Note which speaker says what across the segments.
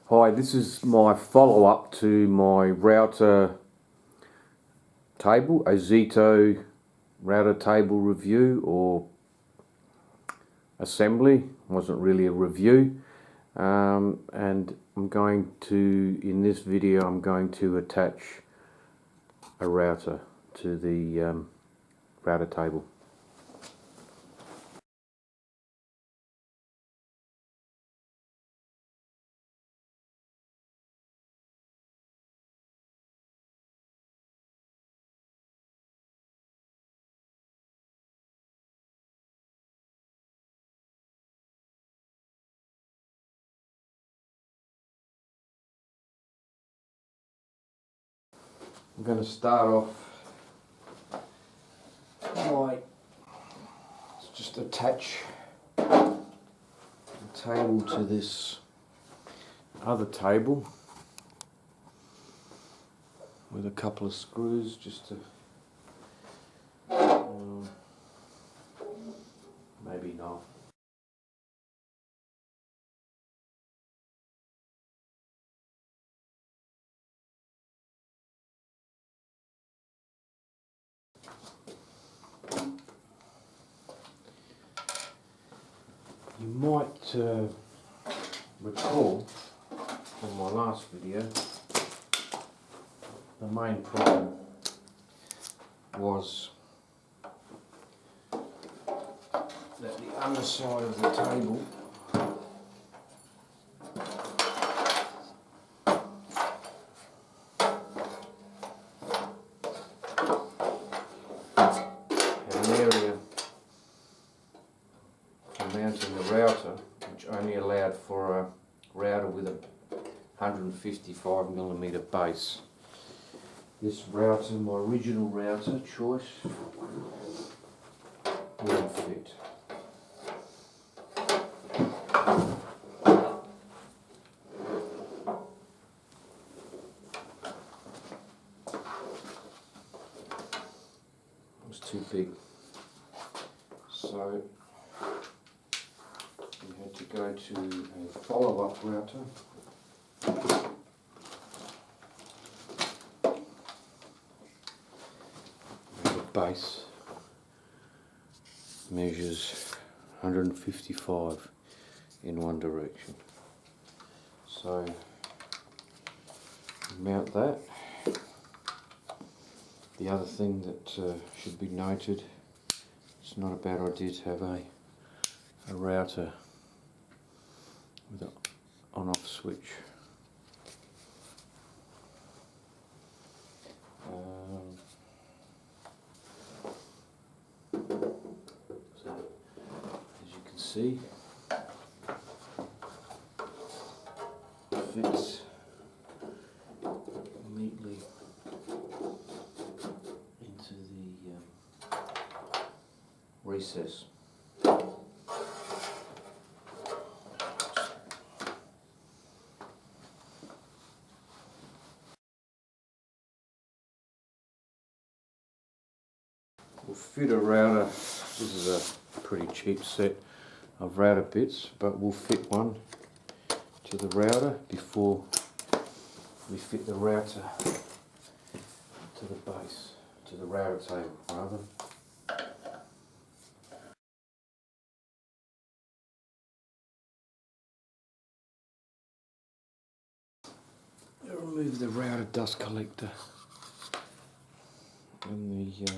Speaker 1: Hi, this is my follow-up to my router table, Ozito router table review or assembly. Wasn't really a review, and I'm going to, in this video, I'm going to attach a router to the router table. I'm going to start off by just attach the table to this other table with a couple of screws just to maybe not. You might recall from my last video, the main problem was that the underside of the table had an area for mounting the router which only allowed for a router with a 155mm base. This router, my original router choice, wouldn't fit. It was too big. So we had to go to a follow-up router. The base measures 155 in one direction. So mount that. The other thing that should be noted, it's not a bad idea to have a router with an on-off switch. So as you can see, it fits neatly into the recess. We'll fit a router. This is a pretty cheap set of router bits, but we'll fit one to the router before we fit the router to the base, to the router table rather. I'll remove the router dust collector and the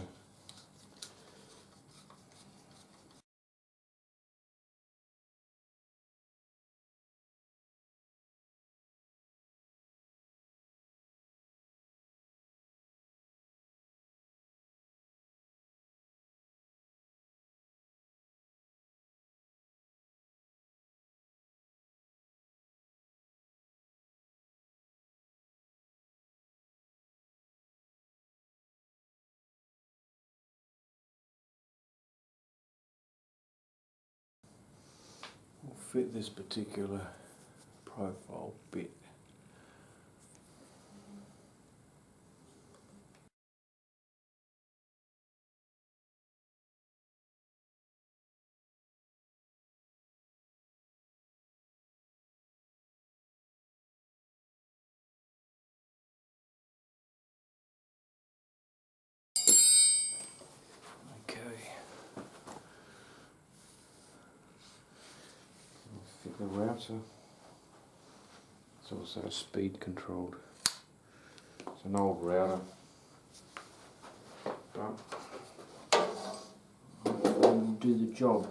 Speaker 1: we'll fit this particular profile bit. router. It's also speed controlled. It's an old router, but it will do the job.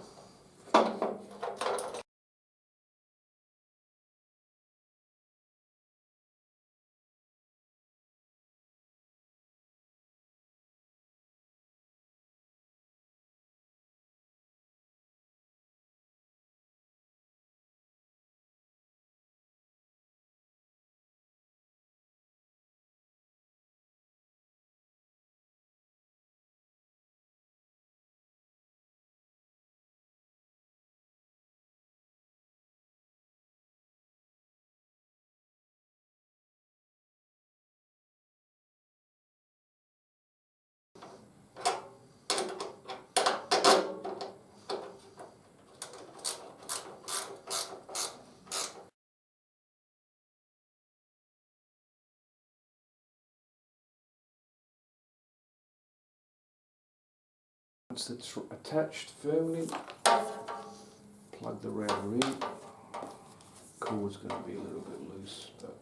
Speaker 1: Once it's attached firmly, plug the router in. Cord's going to be a little bit loose, but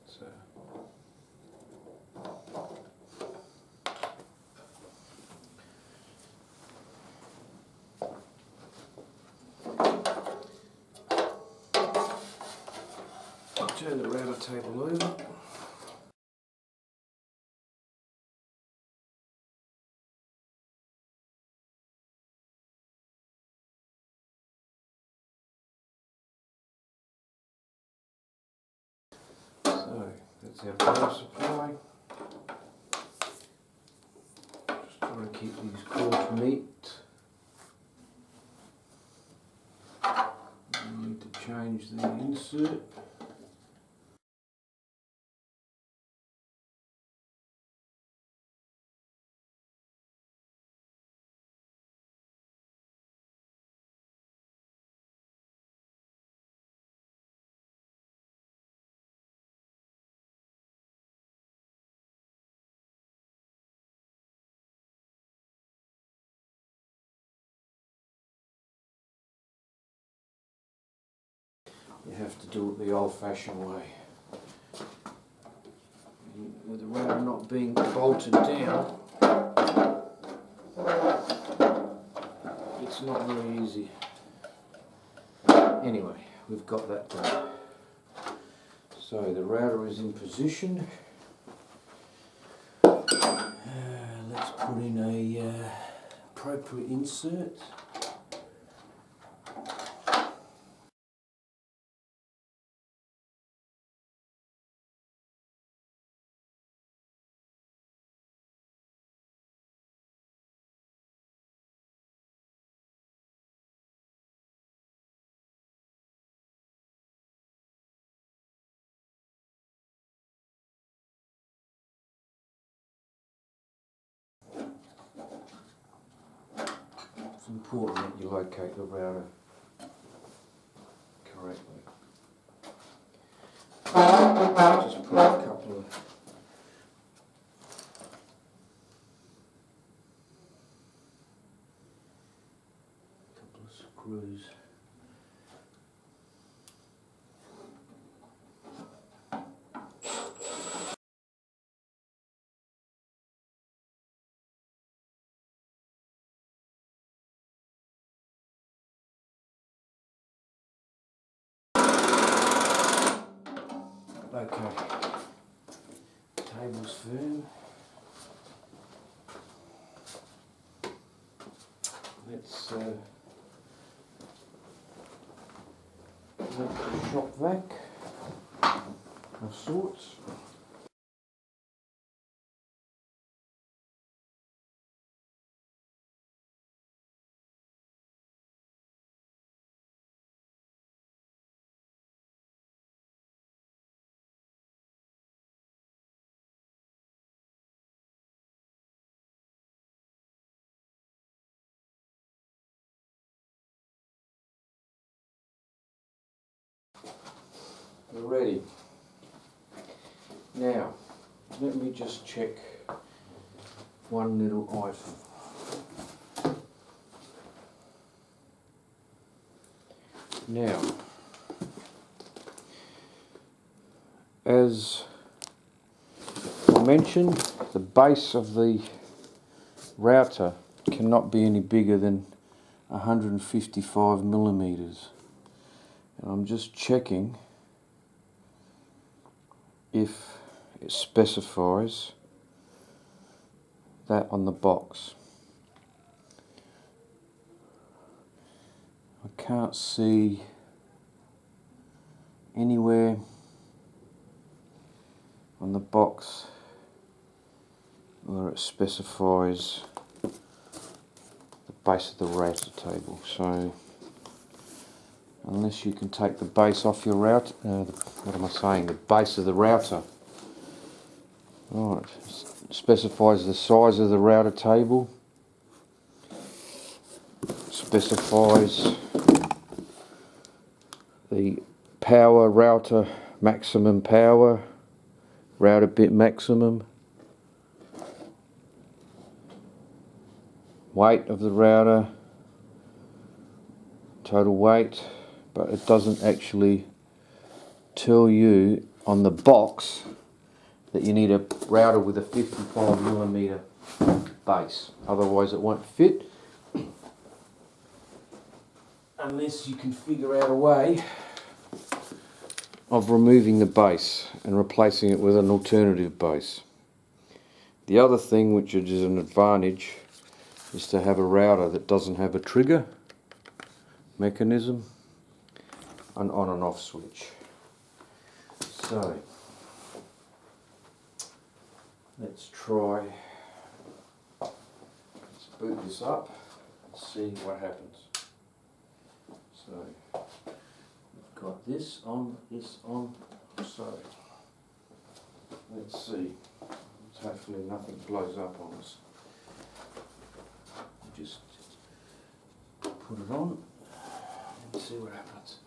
Speaker 1: turn the router table over. So that's our power supply. Just trying to keep these cords neat. We need to change the insert. You have to do it the old-fashioned way. With the router not being bolted down, it's not very easy. Anyway, we've got that done. So the router is in position. Let's put in a appropriate insert. It's important that you locate the router correctly. Just put a couple of screws. Okay, table's firm. Let's make a shop vac of sorts. We're ready. Now, let me just check one little item. Now, as I mentioned, the base of the router cannot be any bigger than 155 millimeters. And I'm just checking if it specifies that on the box. I can't see anywhere on the box where it specifies the base of the router table. So unless you can take the base off your router, what am I saying, the base of the router. Right, specifies the size of the router table, specifies the power, router maximum power, router bit maximum, weight of the router, total weight, but it doesn't actually tell you on the box that you need a router with a 55 millimeter base, otherwise it won't fit unless you can figure out a way of removing the base and replacing it with an alternative base. The other thing, which is an advantage, is to have a router that doesn't have a trigger mechanism, an on and off switch. So let's try, let's boot this up and see what happens. So we've got this on, so let's see. Hopefully nothing blows up on us. Just put it on and see what happens.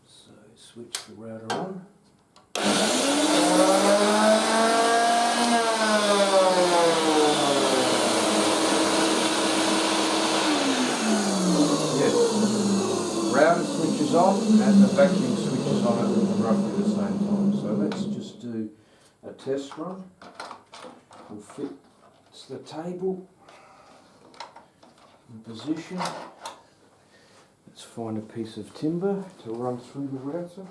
Speaker 1: So switch the router on. Yes, router switches on and the vacuum switches on at roughly the same time. So let's just do a test run. We'll fit the table in position. Let's find a piece of timber to run through the router.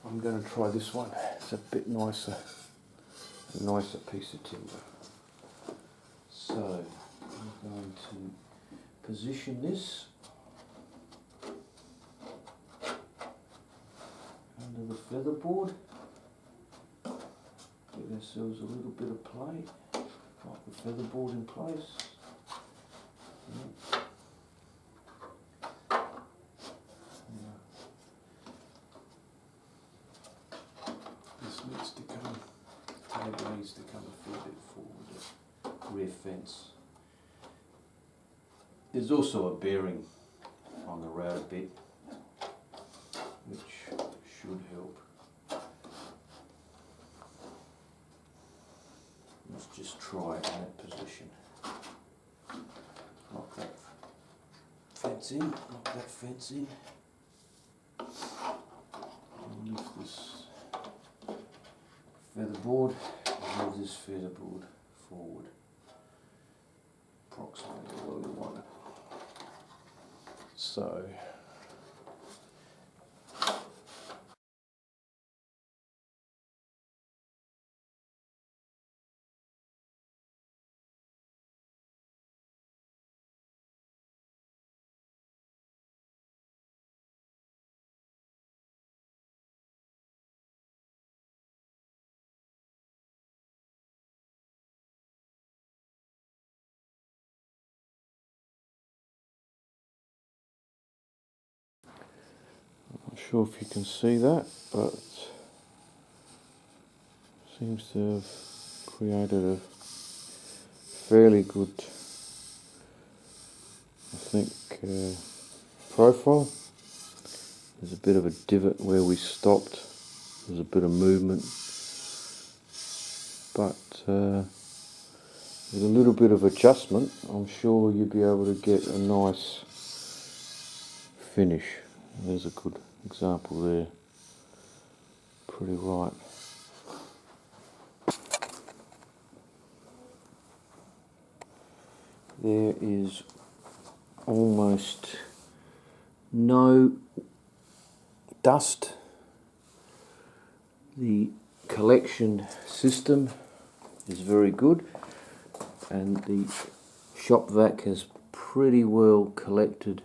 Speaker 1: I'm going to try this one. It's a bit nicer, a nicer piece of timber. So I'm going to position this under the featherboard. Give ourselves a little bit of play. Got the featherboard in place. Yeah. This needs to come, the table needs to come a fair bit forward, rear fence. There's also a bearing on the router bit, which should help. Let's just try it in that position. Lock that fence in, lock that fence in. And lift this featherboard, and move this featherboard forward. Approximately where we want it. So not sure if you can see that, but seems to have created a fairly good, I think, profile. There's a bit of a divot where we stopped. There's a bit of movement, but With a little bit of adjustment, I'm sure you'll be able to get a nice finish. There's a good example there. Pretty right. There is almost no dust. The collection system is very good, and the shop vac has pretty well collected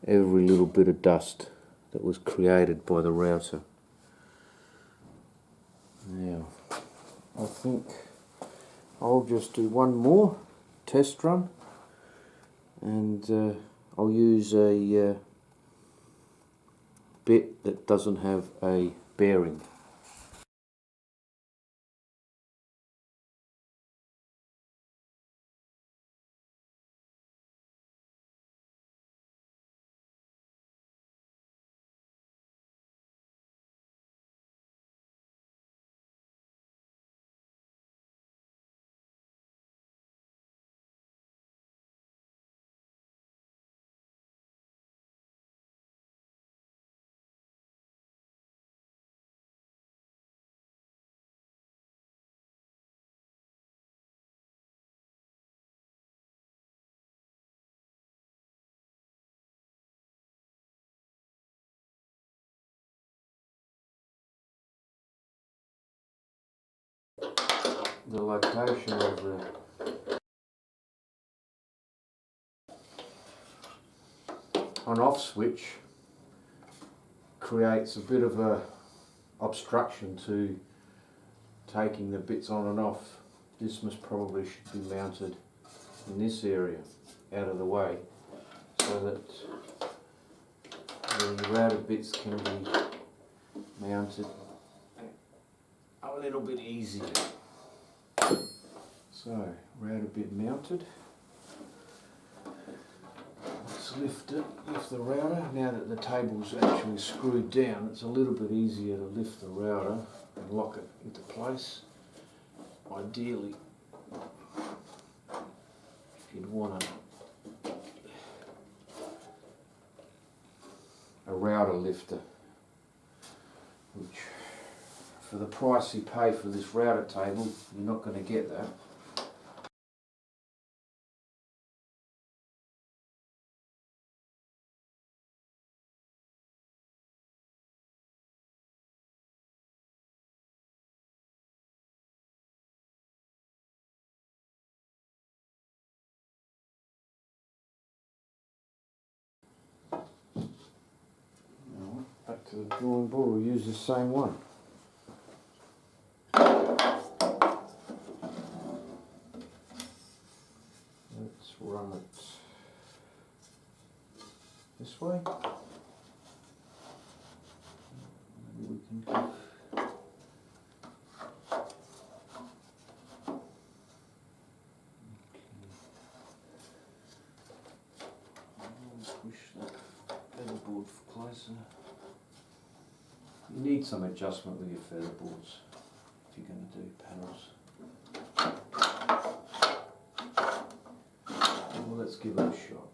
Speaker 1: every little bit of dust that was created by the router. Now, I think I'll just do one more test run, and I'll use a bit that doesn't have a bearing. The location of the on-off switch creates a bit of a obstruction to taking the bits on and off. This probably should be mounted in this area, out of the way, so that the router bits can be mounted a little bit easier. So, router bit mounted. Let's lift the router. Now that the table's actually screwed down, it's a little bit easier to lift the router and lock it into place. Ideally, if you'd want a router lifter, which for the price you pay for this router table, you're not going to get that. Back to the drawing board, we'll use the same one. Let's run it this way. Maybe we can go. Push that feather board closer. You need some adjustment with your feather boards if you're going to do panels. Well, let's give it a shot.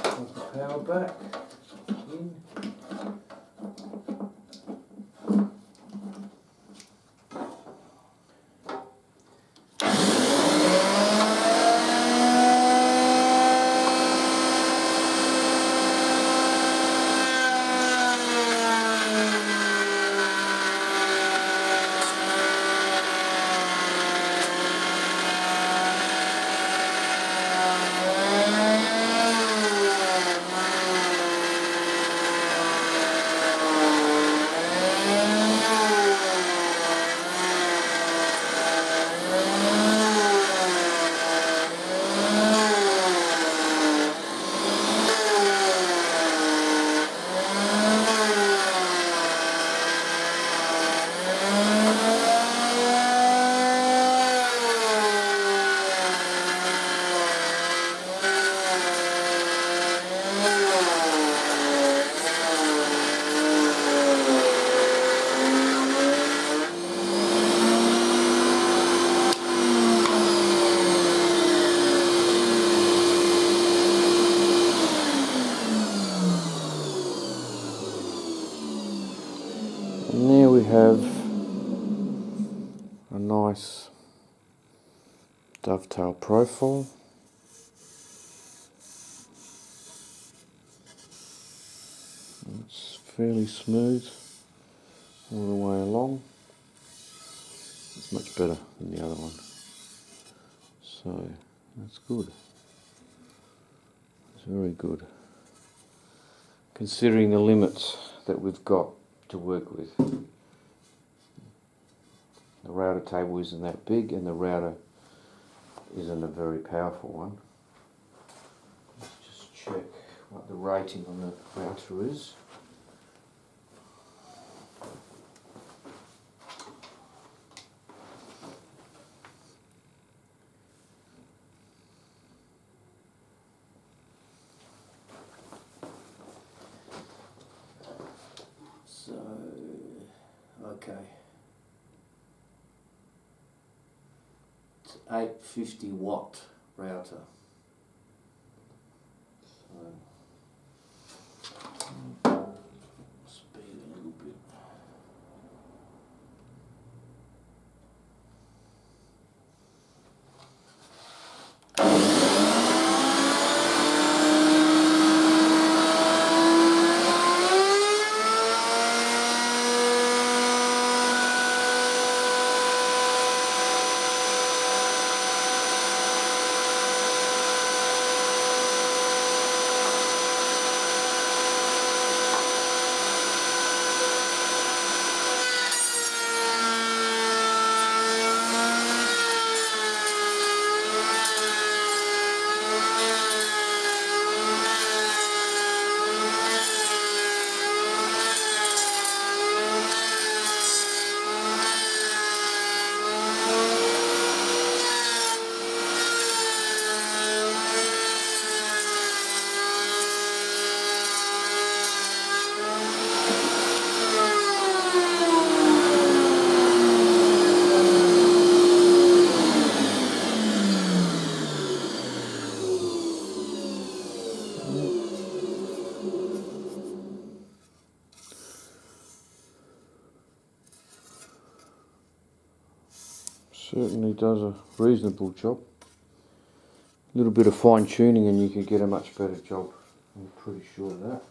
Speaker 1: Put the power back in. And there we have a nice dovetail profile. It's fairly smooth all the way along. It's much better than the other one. So that's good. It's very good. Considering the limits that we've got to work with. The router table isn't that big and the router isn't a very powerful one. Let's just check what the rating on the router is. So, okay. It's 850 watt router. So, speed it a little bit. Certainly does a reasonable job. A little bit of fine tuning and you can get a much better job. I'm pretty sure of that.